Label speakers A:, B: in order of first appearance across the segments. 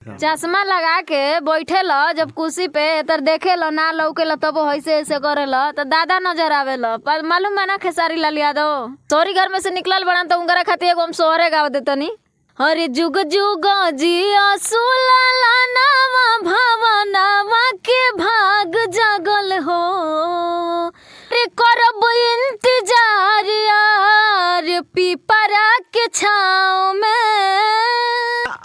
A: चश्मा लगा के बैठे ल जब कुर्सी पे तर देखे ल ना लौके ल तब ऐसे ऐसे करे ल तो दादा नजर आवे ल। पर मालूम बा ना खेसारी लाल यादव सोरी घर में से निकलल बड़ा तो उनकरा खातिर एगो हम सोहरे गाव देतनी। हरे जुग जुग जिया सुलाला नावा भवनावा के भाग जागल हो रे करब इंतजार यार पीपरा के छाँव में।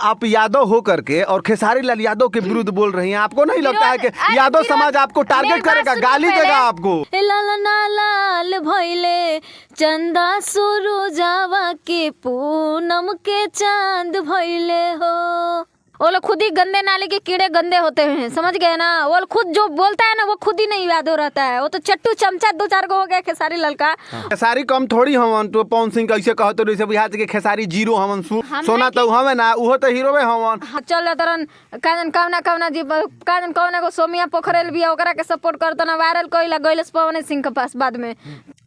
B: आप यादव हो करके और खेसारी लाल यादव के विरुद्ध बोल रही हैं। आपको नहीं लगता है कि यादव समाज आपको टारगेट करेगा, गाली देगा आपको?
A: लाल ना लाल भइले चंदा सुरु जावा के पूनम के चांद भइले हो। वो लोग खुद ही गंदे नाले के कीड़े गंदे होते हैं, समझ गए ना। वो खुद जो बोलता है ना वो खुद ही नहीं याद हो रहता है। वो तो चट्टू चमचा दो चार को हो गया खेसारी लाल का।
B: खेसारी कम थोड़ी हमन तो पवन सिंह कैसे कहते रही से बुझाते कि खेसारी जीरो हमन सोना तो हमें ना उहो तो हीरो हमन।
A: चल तरन काजन कवना कवना जी काजन कवना को सोमिया पोखरेल भी ओकरा के सपोर्ट करता ना वायरल कइला गइलस पवन सिंह के पास बाद में।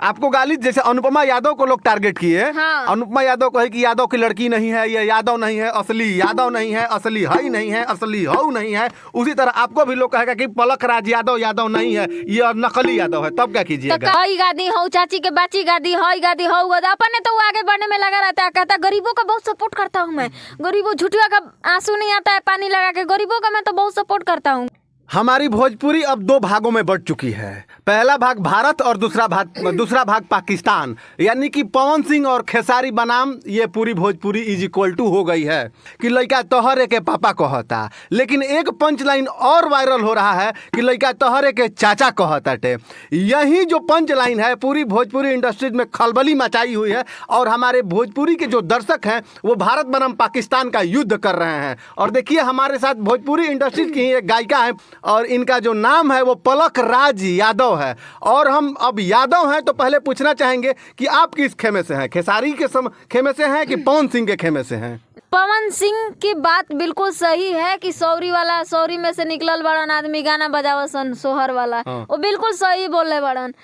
B: आपको गाली जैसे अनुपमा यादव को लोग टारगेट किए।
A: हाँ।
B: अनुपमा यादव कहे कि यादव की लड़की नहीं है, ये यादव नहीं है असली, यादव नहीं है असली, हई नहीं है असली, हऊ नहीं है। उसी तरह आपको भी लोग कहेगा कि पलक राज यादव यादव नहीं है, ये नकली यादव है। तब क्या कीजिएगा?
A: हई गादी हऊ चाची के बाची गादी हई गादी हऊ गादी अपने तो आगे बढ़ने में लगा रहता है। कहता गरीबों का बहुत सपोर्ट करता हूँ मैं, गरीबों झुटिया का आंसू नहीं आता है पानी लगा के, गरीबों का मैं तो बहुत सपोर्ट करता हूँ।
B: हमारी भोजपुरी अब दो भागों में बढ़ चुकी है। पहला भाग भारत और दूसरा भाग पाकिस्तान। यानी कि पवन सिंह और खेसारी बनाम ये पूरी भोजपुरी इज इक्वल टू हो गई है कि लड़का तोहरे के पापा कहता। लेकिन एक पंच लाइन और वायरल हो रहा है कि लड़का तोहरे के चाचा कहताटे। यही जो पंच लाइन है पूरी भोजपुरी इंडस्ट्रीज में खलबली मचाई हुई है। और हमारे भोजपुरी के जो दर्शक हैं वो भारत बनाम पाकिस्तान का युद्ध कर रहे हैं। और देखिए हमारे साथ भोजपुरी इंडस्ट्रीज की ही एक गायिका है और इनका जो नाम है वो पलक राज यादव है। और हम अब यादव हैं तो पहले पूछना चाहेंगे कि आप किस खेमे से हैं? खेसारी के खेमे से हैं कि पवन सिंह के खेमे से हैं?
A: पवन सिंह की बात बिल्कुल सही है कि सौरी वाला सौरी में से निकलल बड़न आदमी गाना बजावसन सोहर वाला। वो बिल्कुल सही बोले बड़न।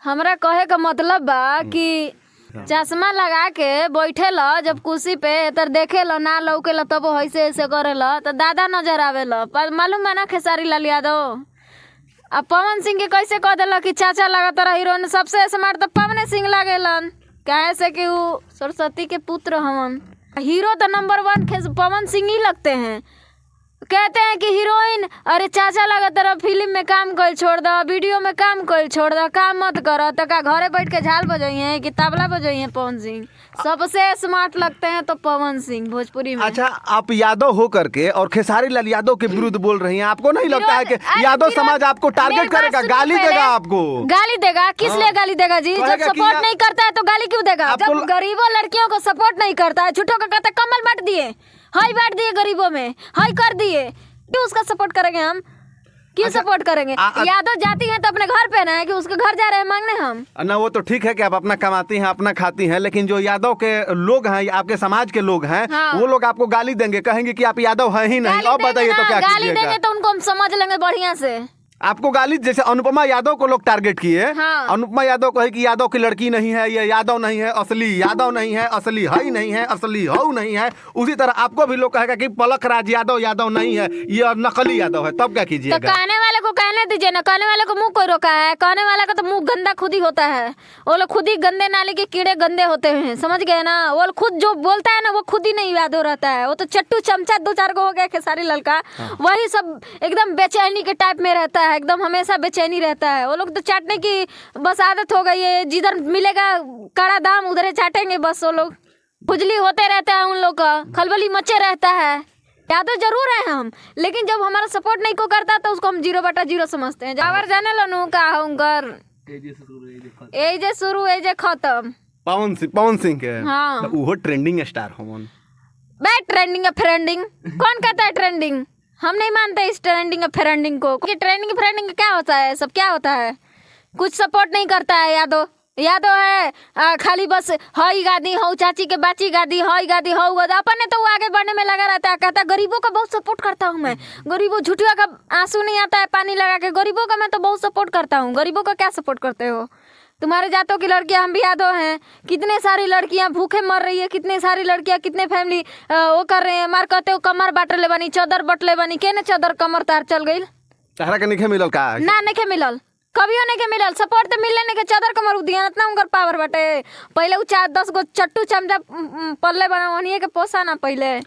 A: हमरा कहे का मतलब बा कि चश्मा लगा के बैठे ल जब कुर्सी पे तर देखे ल ना लौके ल तब ऐसे ऐसे करे ल तो दादा नजर आवे ल। पर मालूम बा ना खेसारी लाल यादव अब पवन सिंह के कैसे कह दिल कि चाचा लगातार हीरोइन सबसे स्मार्ट तो पवन सिंह लागेलन। काहे से कि वो सरस्वती के पुत्र हवन। हीरो तो नंबर 1 पवन सिंह ही लगते हैं। कहते हैं कि हीरोइन अरे चाचा लगा तेरा फिल्म में काम कर छोड़ दो, वीडियो में काम कर छोड़ दो, काम मत करो तो का घरे बैठ के झाल बजाइए कि तबला बजाइए। पवन सिंह सबसे स्मार्ट लगते हैं तो पवन सिंह भोजपुरी में।
B: अच्छा आप यादव हो करके और खेसारी लाल यादव के विरुद्ध बोल रही हैं। आपको नहीं लगता है कि यादव समाज आपको टारगेट करेगा, गाली देगा आपको?
A: गाली देगा? किस लिए गाली देगा जी? जब सपोर्ट नहीं करता है तो गाली क्यों देगा? जब गरीबों लड़कियों को सपोर्ट नहीं करता है, झूठों का कहता कमल बांट दिए, हाई बांट दिए गरीबों में, हाई कर दिए, क्यों उसका सपोर्ट करेंगे हम? क्यों सपोर्ट करेंगे? यादव जाती हैं तो अपने घर पे ना है कि उसके घर जा रहे हैं मांगने हम
B: ना। वो तो ठीक है कि आप अपना कमाती हैं अपना खाती हैं, लेकिन जो यादव के लोग हैं आपके समाज के लोग हैं वो लोग आपको गाली देंगे, कहेंगे कि आप यादव हैं ही नहीं। अब बताइए तो क्या
A: गाली देंगे तो उनको हम समझ लेंगे बढ़िया से।
B: आपको गाली जैसे अनुपमा यादव को लोग टारगेट किए।
A: हाँ।
B: अनुपमा यादव कहे कि यादव की लड़की नहीं है, ये यादव नहीं है असली, यादव नहीं है असली, हई नहीं है असली, हऊ नहीं है। उसी तरह आपको भी लोग कहेगा कि पलक राज यादव यादव नहीं है, ये नकली यादव है। तब क्या कीजिएगा?
A: तो कहने वाले को कहने दीजिए ना, कहने वाले को मुंह कोई रोका है? कहने वाले का तो मुंह गंदा खुद ही होता है। वो लोग खुद ही गंदे नाले के कीड़े गंदे होते हैं, समझ गए ना। वो खुद जो बोलता है ना वो खुद ही नहीं याद हो रहता है। वो तो चट्टू चमचा दो चार को हो गया खेसारी लाल का। वही सब एकदम बेचैनी के टाइप में रहता है, एकदम हमेशा बेचैनी रहता है। वो लोग तो चाटने की बस आदत हो गई है, जिधर मिलेगा कड़ा दाम उधर चाटेंगे बस। वो लोग खुजली होते रहता है, उन लोग का खलबली मचे रहता है। यादव जरूर है हम, लेकिन जब हमारा सपोर्ट नहीं को करता तो उसको हम 0/0 समझते हैं। जावर जाने लो का होंगर एजे शुरू एजे खत्म।
B: पवन सिंह के
A: हाँ।
B: तो वो ट्रेंडिंग स्टार हमन।
A: बे ट्रेंडिंग है फ्रेंडिंग कौन कहता है ट्रेंडिंग? हम नहीं मानते इस ट्रेंडिंग फ्रेंडिंग को। कि ट्रेंडिंग फ्रेंडिंग क्या होता है? सब क्या होता है? कुछ सपोर्ट नहीं करता है यादव। यादव है खाली बस हई गादी हऊ चाची के बाची गादी हई गादी हऊ गादी अपने तो आगे बढ़ने में लगा रहता है। कहता गरीबों का बहुत सपोर्ट करता हूँ मैं, गरीबों झुटिया का आंसू नहीं आता है पानी लगा के, गरीबों का मैं तो बहुत सपोर्ट करता हूँ। गरीबों का क्या सपोर्ट करते हो? तुम्हारे जातों की लड़कियां हम भी यादव हैं, कितने सारी लड़कियां भूखे मर रही है, कितने सारी लड़कियां, कितने फैमिली वो कर रहे हैं, मार कहते हो कमर बांटले बनी, चादर बटले बनी, के ने चादर कमर तार चल गई।
B: तहरा के नहीं मिलल का?
A: ना नहीं मिलल, कभियो नहीं मिलल। सपोर्ट तो मिलने नहीं के, चादर कमर उदिया इतना उनकर पावर बटे। पहले उ 4-10 गो चट्टू चमचा पल्ले बनावनिए के पोसा ना पहले।